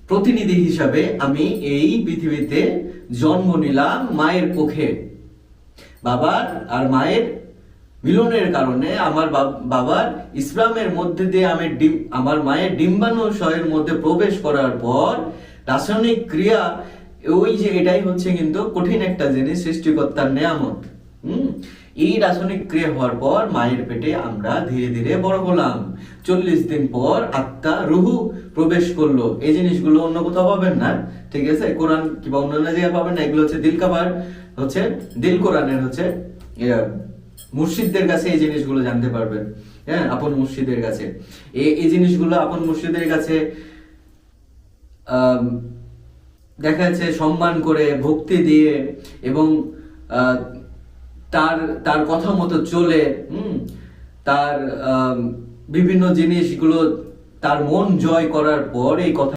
প্রতিনিধি হিসাবে আমি এই পৃথিবীতে জন্ম নিলাম মায়ের কোখে। বাবার আর মায়ের মিলনের কারণে আমার বাবার ইসলামের মধ্যে দিয়ে আমি আমার মায়ের ডিম্বাণুশয়ের মধ্যে প্রবেশ করার পর রাসায়নিক ক্রিয়া, ওই যে এটাই হচ্ছে কিন্তু কঠিন একটা জিনিস, সৃষ্টিকর্তার নেয়ামত। এই রাসায়নিক ক্রিয়া হওয়ার পর মায়ের পেটে আমরা ধীরে ধীরে বড় হলাম। 40 দিন পর আত্মা রুহু প্রবেশ করলো। এই জিনিসগুলো অন্য কোথাও পাবেন না, ঠিক আছে? কোরআন কিংবা অন্যান্য জায়গায় পাবেন না। এগুলো হচ্ছে দিল কাবার, হচ্ছে দিল কোরআনের হচ্ছে মুর্শিদদের কাছে এই জিনিসগুলো জানতে পারবেন। হ্যাঁ, আপন মুর্শিদের কাছে এই জিনিসগুলো, আপন মুর্শিদের কাছে দেখা যাচ্ছে সম্মান করে, ভক্তি দিয়ে এবং তার কথা মতো চলে, তার বিভিন্ন জিনিসগুলো, তার মন জয় করার পর এই কথা